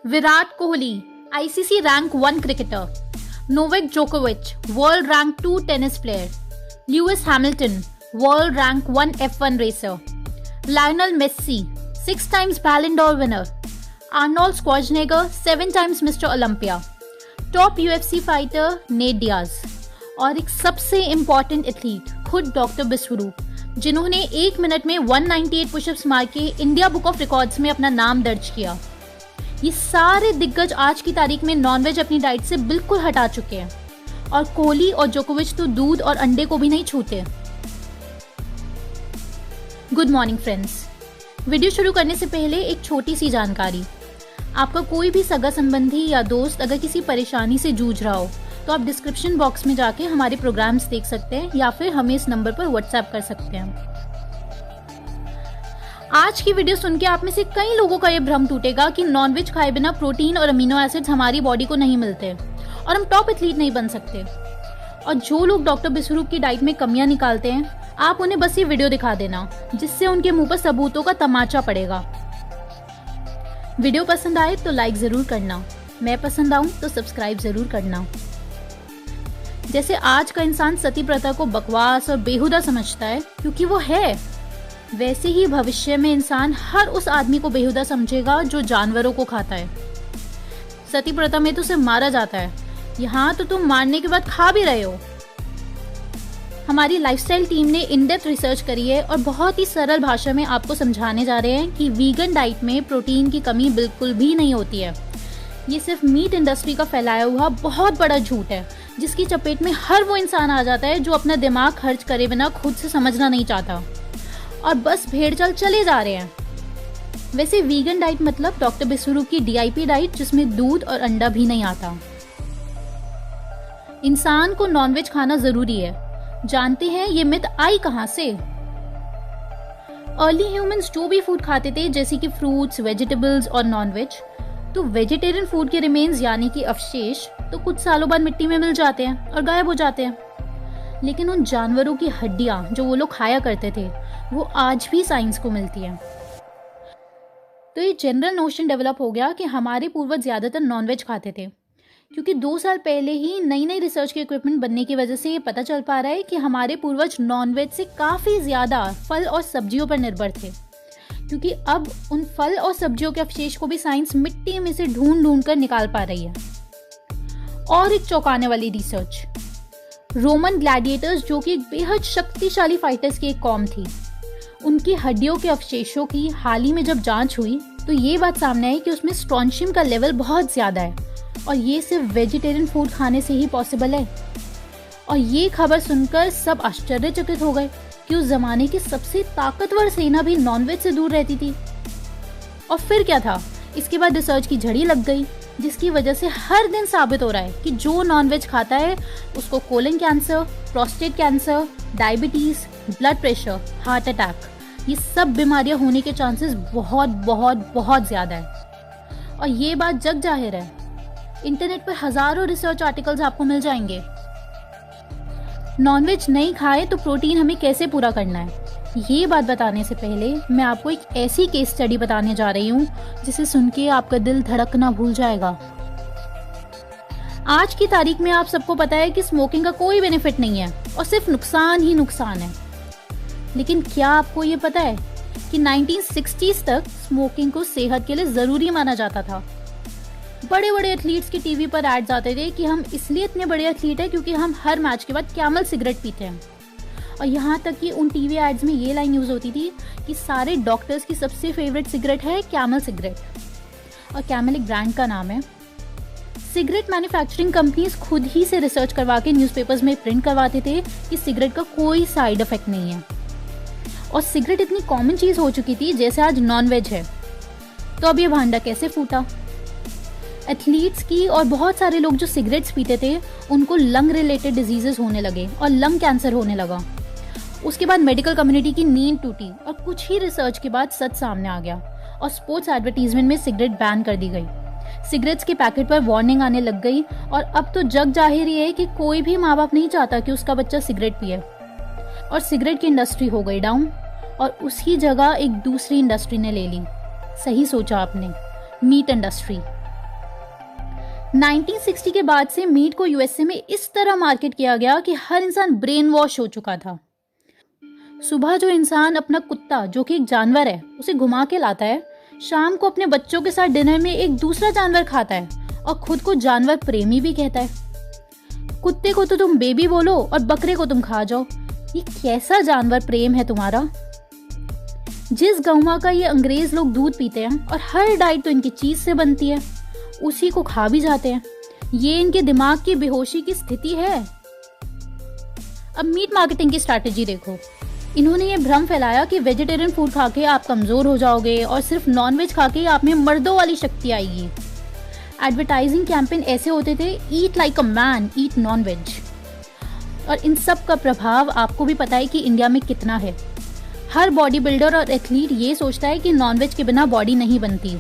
Virat Kohli, ICC rank 1 cricketer. Novak Djokovic, world rank 2 tennis player. Lewis Hamilton, world rank 1 F1 racer. Lionel Messi, 6 times Ballon d'Or winner. Arnold Schwarzenegger, 7 times Mr. Olympia. Top UFC fighter Nate Diaz. और एक सबसे important athlete खुद doctor Biswaroop, जिन्होंने 1 minute में 198 pushups मार के India book of records में अपना नाम दर्ज किया। ये सारे दिग्गज आज की तारीख में नॉनवेज अपनी डाइट से बिल्कुल हटा चुके हैं और कोहली और जोकोविच तो दूध और अंडे को भी नहीं छूते। Good morning friends. वीडियो शुरू करने से पहले एक छोटी सी जानकारी। आपका कोई भी सगा संबंधी या दोस्त अगर किसी परेशानी से जूझ रहा हो तो आप डिस्क्रिप्शन बॉक्स में जाके हमारे प्रोग्राम्स देख सकते हैं या फिर हमें इस नंबर पर व्हाट्सएप कर सकते हैं। आज की वीडियो सुन के आप में से कई लोगों का ये भ्रम टूटेगा कि नॉनवेज खाए बिना प्रोटीन और अमीनो एसिड्स हमारी बॉडी को नहीं मिलते और हम टॉप एथलीट नहीं बन सकते। और जो लोग डॉक्टर बिस्वरूप की डाइट में कमियां निकालते हैं, आप उन्हें बस ये वीडियो दिखा देना, जिससे उनके मुंह पर सबूतों का तमाचा पड़ेगा। वीडियो पसंद आए तो लाइक जरूर करना, मैं पसंद आऊं तो सब्सक्राइब जरूर करना। जैसे आज का इंसान सती प्रथा को बकवास और बेहुदा समझता है क्योंकि वो है, वैसे ही भविष्य में इंसान हर उस आदमी को बेहुदा समझेगा जो जानवरों को खाता है। सती प्रथा में तो उसे मारा जाता है, यहाँ तो तुम मारने के बाद खा भी रहे हो। हमारी लाइफस्टाइल टीम ने इन डेप्थ रिसर्च करी है और बहुत ही सरल भाषा में आपको समझाने जा रहे हैं कि वीगन डाइट में प्रोटीन की कमी बिल्कुल भी नहीं होती है। ये सिर्फ मीट इंडस्ट्री का फैलाया हुआ बहुत बड़ा झूठ है, जिसकी चपेट में हर वो इंसान आ जाता है जो अपना दिमाग खर्च करे बिना खुद से समझना नहीं चाहता और बस भेड़ चाल चले जा रहे हैं। वैसे वीगन डाइट मतलब डॉक्टर बिस्वरूप की DIP डाइट, जिसमें दूध और अंडा भी नहीं आता। इंसान को नॉनवेज खाना जरूरी है। जानते हैं ये मिथ आई कहां से? अर्ली ह्यूमंस जो भी फूड खाते थे, जैसे कि फ्रूट्स, वेजिटेबल्स और नॉनवेज, तो वेजिटेरियन फूड के रिमेन्स यानी कि अवशेष तो कुछ सालों बाद मिट्टी में मिल जाते हैं और गायब हो जाते हैं। लेकिन उन जानवरों की हड्डियां जो वो लोग खाया करते थे, वो आज भी साइंस को मिलती हैं। तो ये जनरल नोशन डेवलप हो गया कि हमारे पूर्वज ज्यादातर नॉनवेज खाते थे, क्योंकि 2 साल पहले ही नई नई रिसर्च के इक्विपमेंट बनने की वजह से ये पता चल पा रहा है कि हमारे पूर्वज नॉनवेज से काफ़ी ज़्यादा फल और सब्जियों पर निर्भर थे, क्योंकि अब उन फल और सब्जियों के अवशेष को भी साइंस मिट्टी में से ढूंढ कर निकाल पा रही है। और एक चौंकाने वाली रिसर्च, रोमन ग्लैडिएटर्स जो कि एक बेहद शक्तिशाली फाइटर्स की एक कौम थी, उनकी हड्डियों के अवशेषों की हाल ही में जब जांच हुई तो ये बात सामने आई कि उसमें स्ट्रोंशियम का लेवल बहुत ज़्यादा है और ये सिर्फ वेजिटेरियन फूड खाने से ही पॉसिबल है। और ये खबर सुनकर सब आश्चर्यचकित हो गए कि उस जमाने की सबसे ताकतवर सेना भी नॉनवेज से दूर रहती थी। और फिर क्या था, इसके बाद रिसर्च की झड़ी लग गई, जिसकी वजह से हर दिन साबित हो रहा है कि जो नॉनवेज खाता है उसको colon cancer, prostate cancer, diabetes, blood pressure, heart attack, ये सब बीमारियां होने के चांसेस बहुत बहुत बहुत ज़्यादा है। और ये बात जग जाहिर है, इंटरनेट पर हजारों रिसर्च आर्टिकल्स आपको मिल जाएंगे। नॉनवेज नहीं खाए तो प्रोटीन हमें कैसे पूरा करना है, ये बात बताने से पहले मैं आपको एक ऐसी केस स्टडी बताने जा रही हूँ जिसे सुन के आपका दिल धड़कना भूल जाएगा। आज की तारीख में आप सबको पता है कि स्मोकिंग का कोई बेनिफिट नहीं है और सिर्फ नुकसान ही नुकसान है। लेकिन क्या आपको ये पता है कि 1960s तक स्मोकिंग को सेहत के लिए जरूरी माना जाता था। बड़े बड़े एथलीट्स के टीवी पर एड्स आते थे कि हम इसलिए इतने बड़े एथलीट हैं क्योंकि हम हर मैच के बाद कैमल सिगरेट पीते हैं। और यहाँ तक कि उन टीवी एड्स में ये लाइन यूज होती थी कि सारे डॉक्टर्स की सबसे फेवरेट सिगरेट है कैमल सिगरेट, और कैमल एक ब्रांड का नाम है। सिगरेट मैन्युफैक्चरिंग कंपनीज खुद ही से रिसर्च करवा के न्यूज़पेपर्स में प्रिंट करवाते थे कि सिगरेट का कोई साइड इफेक्ट नहीं है। और सिगरेट इतनी कॉमन चीज हो चुकी थी जैसे आज नॉनवेज है। तो अब ये भांडा कैसे फूटा? एथलीट्स की और बहुत सारे लोग जो सिगरेट्स पीते थे, उनको लंग रिलेटेड डिजीजेस होने लगे और लंग कैंसर होने लगा। उसके बाद मेडिकल कम्युनिटी की नींद टूटी और कुछ ही रिसर्च के बाद सच सामने आ गया और स्पोर्ट्स एडवर्टीजमेंट में सिगरेट बैन कर दी गई। सिगरेट्स के पैकेट पर वार्निंग आने लग गई और अब तो जग जाहिर ही है कि कोई भी माँ बाप नहीं चाहता कि उसका बच्चा सिगरेट पिए। और सिगरेट की इंडस्ट्री हो गई डाउन और उसकी जगह एक दूसरी इंडस्ट्री ने ले ली। सही सोचा आपने, मीट इंडस्ट्री। 1960 के बाद से मीट को यूएसए में इस तरह मार्केट किया गया कि हर इंसान ब्रेन वॉश हो चुका था। सुबह जो इंसान अपना कुत्ता, जो कि एक जानवर है, उसे घुमा के लाता है, शाम को अपने बच्चों के साथ डिनर में एक दूसरा जानवर खाता है और खुद को जानवर प्रेमी भी कहता है। कुत्ते को तो तुम बेबी बोलो और बकरे को तुम खा जाओ। ये कैसा जानवर प्रेम है तुम्हारा? जिस गौवा का ये अंग्रेज लोग दूध पीते हैं और हर डाइट तो इनकी चीज से बनती है, उसी को खा भी जाते हैं। ये इनके दिमाग की बेहोशी की स्थिति है। अब मीट मार्केटिंग की स्ट्रैटेजी देखो। इन्होंने ये भ्रम फैलाया कि वेजिटेरियन फूड खा के आप कमजोर हो जाओगे और सिर्फ नॉनवेज खा के आप में मर्दों वाली शक्ति आएगी। एडवर्टाइजिंग कैंपेन ऐसे होते थे, eat like a man, eat nonveg. और इन सब का प्रभाव आपको भी पता है कि इंडिया में कितना है। हर बॉडी बिल्डर और एथलीट ये सोचता है कि नॉनवेज के बिना बॉडी नहीं बनती।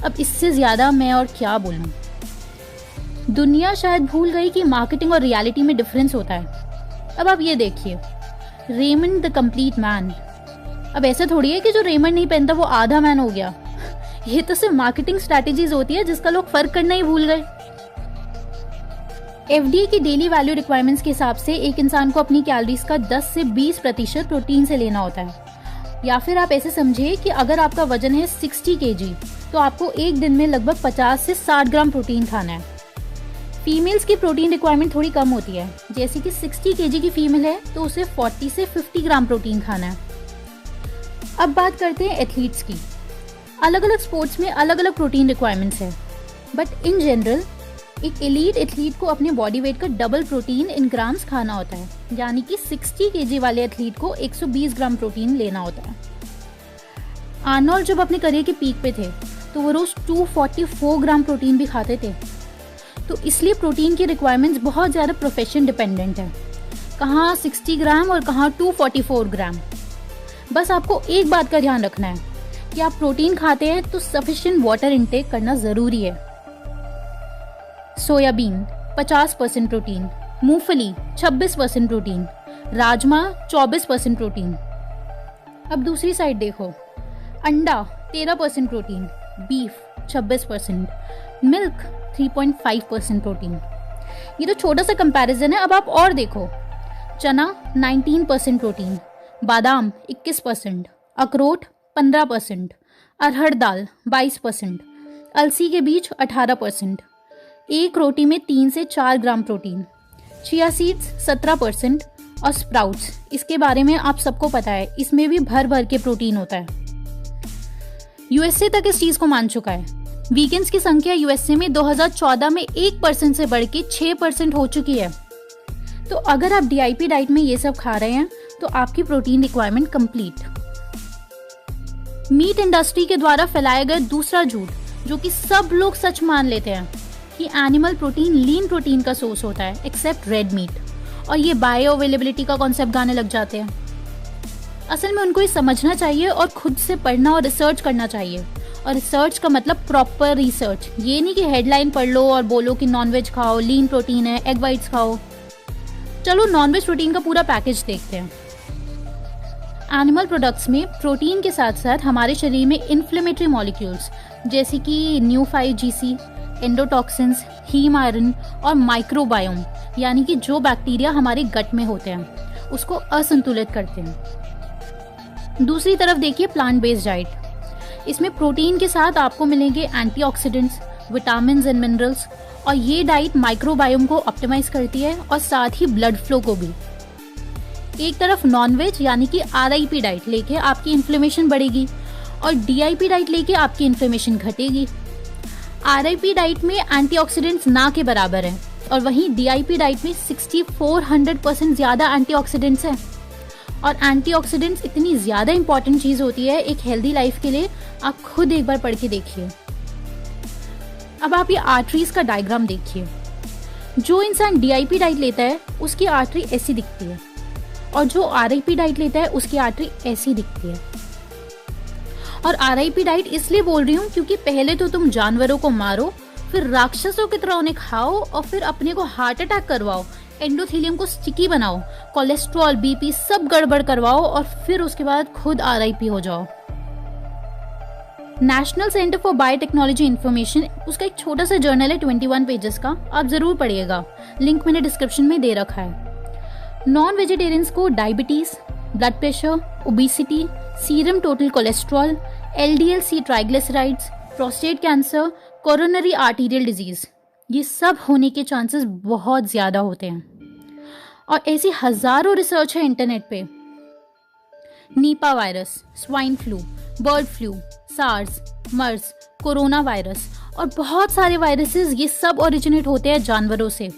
अब इससे ज्यादा मैं और क्या बोलूं। दुनिया शायद भूल गई कि मार्केटिंग और रियलिटी में डिफरेंस होता है। अब आप ये देखिए, रेमंड द कंप्लीट मैन। अब ऐसा थोड़ी है कि जो रेमंड नहीं पहनता वो आधा मैन हो गया। ये तो सिर्फ मार्केटिंग स्ट्रैटेजीज होती है जिसका लोग फर्क करना ही भूल गए। एफडीए की डेली वैल्यू रिक्वायरमेंट्स के हिसाब से एक इंसान को अपनी कैलोरीज का 10 से 20% प्रोटीन से लेना होता है। या फिर आप ऐसे समझिए कि अगर आपका वजन है 60 kg तो आपको एक दिन में लगभग 50 से 60 ग्राम प्रोटीन खाना है। फीमेल्स की प्रोटीन रिक्वायरमेंट थोड़ी कम होती है। जैसे कि 60 kg की फीमेल है तो उसे 40 से 50 ग्राम प्रोटीन खाना है। अब बात करते हैं एथलीट्स की। अलग अलग स्पोर्ट्स में अलग अलग प्रोटीन रिक्वायरमेंट्स है, बट इन जनरल एक एलीट एथलीट को अपने बॉडी वेट का डबल प्रोटीन इन ग्राम्स खाना होता है। यानी कि 60 kg वाले एथलीट को 120 ग्राम प्रोटीन लेना होता है। आर्नोल्ड जब अपने करियर के पीक पे थे तो वो रोज 244 ग्राम प्रोटीन भी खाते थे। तो इसलिए प्रोटीन की रिक्वायरमेंट्स बहुत ज़्यादा प्रोफेशन डिपेंडेंट है, कहाँ 60 ग्राम और कहाँ 244 ग्राम। बस आपको एक बात का ध्यान रखना है कि आप प्रोटीन खाते हैं तो सफिशिएंट वाटर इनटेक करना ज़रूरी है। सोयाबीन 50% प्रोटीन, मूंगफली 26% प्रोटीन, राजमा 24% प्रोटीन। अब दूसरी साइड देखो, अंडा 13% प्रोटीन, बीफ 26%, मिल्क 3.5% प्रोटीन। ये तो छोटा सा कंपैरिजन है। अब आप और देखो, चना 19% प्रोटीन, बादाम 21%, अखरोट 15%, अरहर दाल 22%, अलसी के बीज 18%, एक रोटी में 3 से 4 ग्राम प्रोटीन, चिया सीड्स 17% और स्प्राउट्स, इसके बारे में आप सबको पता है, इसमें भी भर भर के प्रोटीन होता है। यूएसए तक इस चीज को मान चुका है। वीगन्स की संख्या यूएसए में 2014 में 1% से बढ़ के 6% हो चुकी है। तो अगर आप डीआईपी डाइट में ये सब खा रहे हैं तो आपकी protein requirement complete. Meat industry के द्वारा फैलाया गया दूसरा झूठ, जो कि सब लोग सच मान लेते हैं, कि एनिमल प्रोटीन लीन प्रोटीन का सोर्स होता है एक्सेप्ट रेड मीट, और ये बायो अवेलेबिलिटी का कॉन्सेप्ट गाने लग जाते हैं। असल में उनको ये समझना चाहिए और खुद से पढ़ना और रिसर्च करना चाहिए। और रिसर्च का मतलब प्रॉपर रिसर्च, ये नहीं कि हेडलाइन पढ़ लो और बोलो कि नॉनवेज खाओ, लीन प्रोटीन है, एग वाइट्स खाओ। चलो नॉनवेज प्रोटीन का पूरा पैकेज देखते हैं। एनिमल प्रोडक्ट्स में प्रोटीन के साथ साथ हमारे शरीर में इन्फ्लेमेटरी मॉलिक्यूल्स जैसे कि Neu 5GC, endotoxins, heme iron और माइक्रोबायोम, यानी कि जो बैक्टीरिया हमारे गट में होते हैं, उसको असंतुलित करते हैं। दूसरी तरफ देखिए प्लांट बेस्ड डाइट। इसमें प्रोटीन के साथ आपको मिलेंगे एंटीऑक्सीडेंट्स, विटामिन्स एंड मिनरल्स, और ये डाइट माइक्रोबायोम को ऑप्टिमाइज करती है और साथ ही ब्लड फ्लो को भी। एक तरफ नॉनवेज यानी कि आरआईपी डाइट लेके आपकी इन्फ्लेमेशन बढ़ेगी और डीआईपी डाइट लेके आपकी इन्फ्लेमेशन घटेगी। आरआईपी डाइट में एंटीऑक्सीडेंट्स ना के बराबर हैं और वहीं डीआईपी डाइट में 6400% ज़्यादा एंटीऑक्सीडेंट्स हैं। और एंटीऑक्सीडेंट्स इतनी ज़्यादा इंपॉर्टेंट चीज़ होती है एक हेल्दी लाइफ के लिए, आप खुद एक बार पढ़ के देखिए। अब आप ये आर्टरीज का डायग्राम देखिए। जो इंसान डीआईपी डाइट लेता है उसकी आर्टरी ऐसी दिखती है और जो आरआईपी डाइट लेता है उसकी आर्टरी ऐसी दिखती है। और आरआईपी डाइट इसलिए बोल रही हूँ क्योंकि पहले तो तुम जानवरों को मारो, फिर राक्षसों की तरह उन्हें खाओ और फिर अपने को हार्ट अटैक करवाओ, एंडोथेलियम को स्टिकी बनाओ, कोलेस्ट्रॉल, बीपी सब गड़बड़ करवाओ और फिर उसके बाद खुद आरआईपी हो जाओ। National centre for biotechnology information, उसका एक छोटा सा जर्नल है 21 पेजेस का, आप ज़रूर पढ़िएगा, लिंक मैंने डिस्क्रिप्शन में दे रखा है। नॉन वेजिटेरियंस को diabetes, blood pressure, obesity, serum total cholesterol, LDL-C triglycerides, prostate cancer, coronary arterial disease, ये सब होने के चांसेस बहुत ज़्यादा होते हैं। और ऐसी हज़ारों रिसर्च है इंटरनेट पे। Nipah virus, swine flu, bird flu, SARS, MERS, corona virus और बहुत सारे वायरसेस, ये सब ओरिजिनेट होते हैं जानवरों से।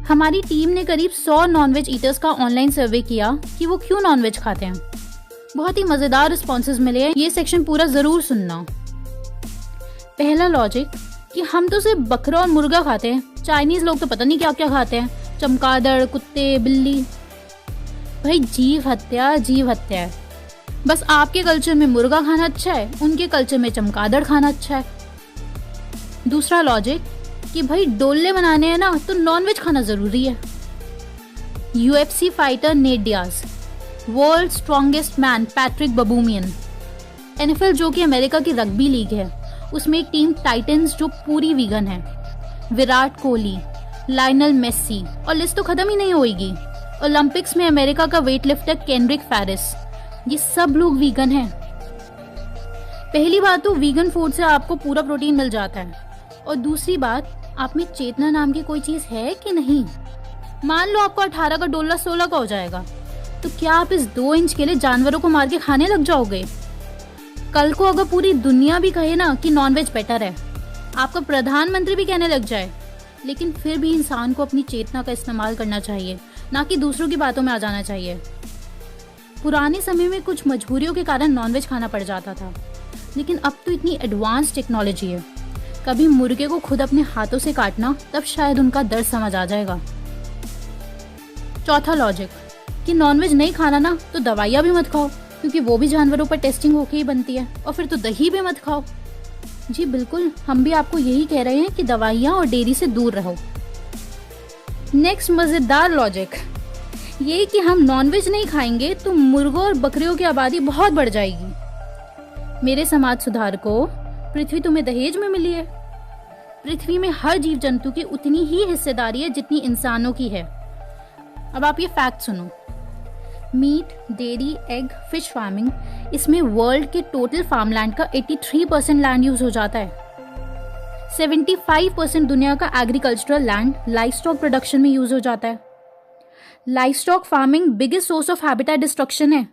हमारी टीम ने करीब 100 नॉनवेज ईटर्स का ऑनलाइन सर्वे किया कि वो क्यों नॉनवेज खाते हैं। बहुत ही मज़ेदार रिस्पॉन्सेज मिले हैं, ये सेक्शन पूरा ज़रूर सुनना। पहला लॉजिक कि हम तो सिर्फ बकरा और मुर्गा खाते हैं, चाइनीज़ लोग तो पता नहीं क्या क्या खाते हैं, चमगादड़, कुत्ते, बिल्ली। भाई जीव हत्या जीव हत्या है। बस आपके कल्चर में मुर्गा खाना अच्छा है, उनके कल्चर में चमगादड़ खाना अच्छा है। दूसरा लॉजिक कि भाई डोले बनाने हैं ना तो नॉनवेज खाना जरूरी है। UFC fighter Nate Diaz, world strongest man Patrick Baboumian, NFL जो कि अमेरिका की रग्बी लीग है, उसमें एक टीम टाइटंस जो पूरी वीगन है, विराट कोहली, लायनल मेसी, और लिस्ट तो खत्म ही नहीं होगी। ओलंपिक्स में अमेरिका का वेटलिफ्टर केंड्रिक फैरिस, ये सब लोग वीगन हैं। पहली बात तो वीगन फूड से आपको पूरा प्रोटीन मिल जाता है, और दूसरी बात आप में चेतना नाम की कोई चीज है कि नहीं। मान लो आपको 18 का डोला 16 का हो जाएगा, तो क्या आप इस 2 इंच के लिए जानवरों को मार के खाने लग जाओगे? कल को अगर पूरी दुनिया भी कहे ना कि नॉनवेज बेटर है, आपका प्रधानमंत्री भी कहने लग जाए, लेकिन फिर भी इंसान को अपनी चेतना का इस्तेमाल करना चाहिए, ना कि दूसरों की बातों में आ जाना चाहिए। पुराने समय में कुछ मजबूरियों के कारण नॉनवेज खाना पड़ जाता था, लेकिन अब तो इतनी एडवांस टेक्नोलॉजी है, कभी मुर्गे को खुद अपने हाथों से काटना, तब शायद उनका दर्द समझ आ जाएगा। चौथा लॉजिक कि नॉनवेज नहीं खाना ना तो दवाइयाँ भी मत खाओ, क्योंकि वो भी जानवरों पर टेस्टिंग होके ही बनती है, और फिर तो दही भी मत खाओ। जी बिल्कुल, हम भी आपको यही कह रहे हैं कि दवाइयाँ और डेयरी से दूर रहो। नेक्स्ट मजेदार लॉजिक ये कि हम नॉनवेज नहीं खाएंगे तो मुर्गों और बकरियों की आबादी बहुत बढ़ जाएगी। मेरे समाज सुधारकों, पृथ्वी तुम्हें दहेज में मिली है। पृथ्वी में हर जीव जंतु की उतनी ही हिस्सेदारी है जितनी इंसानों की है। अब आप ये फैक्ट सुनो। Meat, dairy, egg, fish farming, इसमें वर्ल्ड के टोटल फार्मलैंड का 83% लैंड यूज हो जाता है। 75% दुनिया का एग्रीकल्चरल लैंड लाइवस्टॉक प्रोडक्शन में यूज हो जाता है। Livestock farming biggest source of habitat destruction है।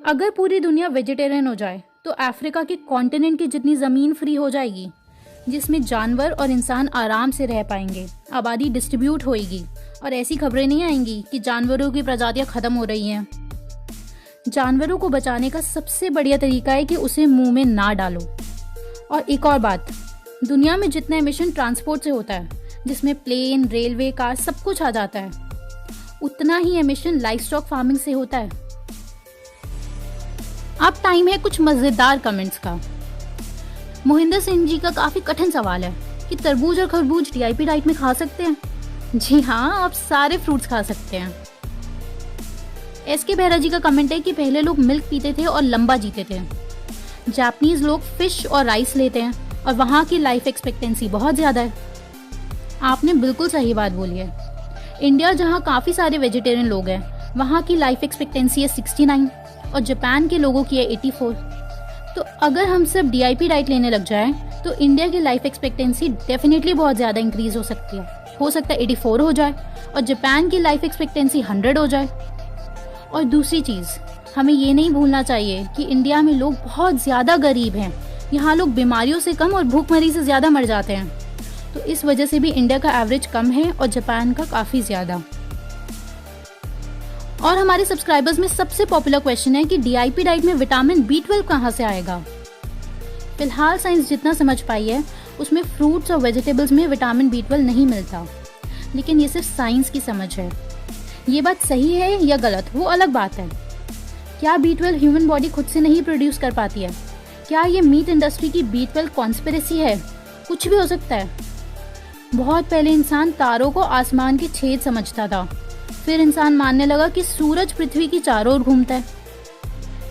अगर पूरी दुनिया वेजिटेरियन हो जाए तो अफ्रीका के कॉन्टिनेंट की जितनी जमीन फ्री हो जाएगी, जिसमें जानवर और इंसान आराम से रह पाएंगे, आबादी डिस्ट्रीब्यूट होएगी, और ऐसी खबरें नहीं आएंगी कि जानवरों की प्रजातियां खत्म हो रही हैं। जानवरों को बचाने का सबसे बढ़िया तरीका है कि उसे मुंह में ना डालो। और एक और बात, दुनिया में जितना एमिशन ट्रांसपोर्ट से होता है, जिसमें प्लेन, रेलवे, कार सब कुछ आ जाता है, उतना ही एमिशन लाइवस्टॉक फार्मिंग से होता है। अब टाइम है कुछ मजेदार कमेंट्स का। मोहिंदर सिंह जी का काफी कठिन सवाल है कि तरबूज और खरबूज DIP डाइट में खा सकते हैं? जी हाँ, आप सारे फ्रूट्स खा सकते हैं। SK बेहरा जी का कमेंट है कि पहले लोग मिल्क पीते थे और लंबा जीते थे। जापानीज लोग फिश और राइस लेते हैं और वहाँ की लाइफ एक्सपेक्टेंसी बहुत ज्यादा है। आपने बिल्कुल सही बात बोली है। इंडिया जहाँ काफी सारे वेजिटेरियन लोग हैं, वहाँ की लाइफ एक्सपेक्टेंसी है 69 और जापान के लोगों की है 84। तो अगर हम सब DIP डाइट लेने लग जाएं, तो इंडिया की लाइफ एक्सपेक्टेंसी डेफिनेटली बहुत ज़्यादा इंक्रीज हो सकती है। हो सकता है 84 हो जाए और जापान की लाइफ एक्सपेक्टेंसी 100 हो जाए। और दूसरी चीज़, हमें ये नहीं भूलना चाहिए कि इंडिया में लोग बहुत ज़्यादा गरीब हैं। यहाँ लोग बीमारियों से कम और भूखमरी से ज़्यादा मर जाते हैं। तो इस वजह से भी इंडिया का एवरेज कम है और जापान का काफ़ी ज़्यादा। और हमारे सब्सक्राइबर्स में सबसे पॉपुलर क्वेश्चन है कि DIP डाइट में विटामिन B12 कहाँ से आएगा। फिलहाल साइंस जितना समझ पाई है, उसमें फ्रूट्स और वेजिटेबल्स में विटामिन B12 नहीं मिलता, लेकिन ये सिर्फ साइंस की समझ है। ये बात सही है या गलत, वो अलग बात है। क्या B12 ह्यूमन बॉडी खुद से नहीं प्रोड्यूस कर पाती है? क्या ये मीट इंडस्ट्री की B12 कॉन्स्पिरेसी है? कुछ भी हो सकता है। बहुत पहले इंसान तारों को आसमान के छेद समझता था, फिर इंसान मानने लगा कि सूरज पृथ्वी की चारों ओर घूमता है।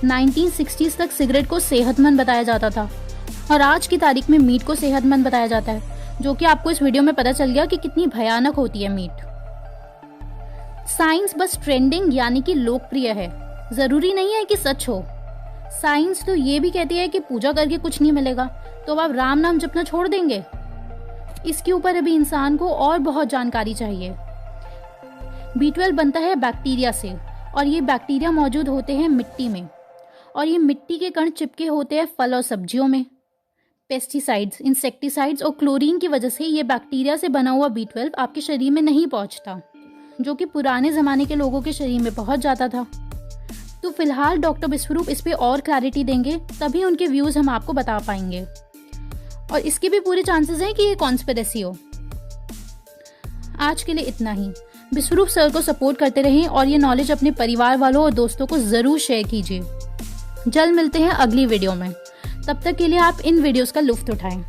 1960s तक सिगरेट को सेहतमंद बताया जाता था और आज की तारीख में मीट को सेहतमंद बताया जाता है, जो कि आपको इस वीडियो में पता चल गया कि कितनी भयानक होती है मीट। साइंस बस ट्रेंडिंग यानी कि लोकप्रिय है, जरूरी नहीं है कि सच हो। साइंस तो ये भी कहती है कि पूजा करके कुछ नहीं मिलेगा, तो अब आप राम नाम जपना छोड़ देंगे? इसके ऊपर अभी इंसान को और बहुत जानकारी चाहिए। B12 बनता है बैक्टीरिया से और ये बैक्टीरिया मौजूद होते हैं मिट्टी में, और ये मिट्टी के कण चिपके होते हैं फल और सब्जियों में। पेस्टिसाइड्स, इंसेक्टिसाइड्स और क्लोरीन की वजह से ये बैक्टीरिया से बना हुआ B12 आपके शरीर में नहीं पहुंचता, जो कि पुराने ज़माने के लोगों के शरीर में पहुंच जाता था। तो फिलहाल डॉक्टर विश्वरूप इस पे और क्लैरिटी देंगे, तभी उनके व्यूज़ हम आपको बता पाएंगे, और इसके भी पूरे चांसेस हैं कि ये कॉन्स्पिरेसी हो। आज के लिए इतना ही। विश्वरूप सर को सपोर्ट करते रहें और ये नॉलेज अपने परिवार वालों और दोस्तों को ज़रूर शेयर कीजिए। जल्द मिलते हैं अगली वीडियो में, तब तक के लिए आप इन वीडियोस का लुत्फ़ उठाएं।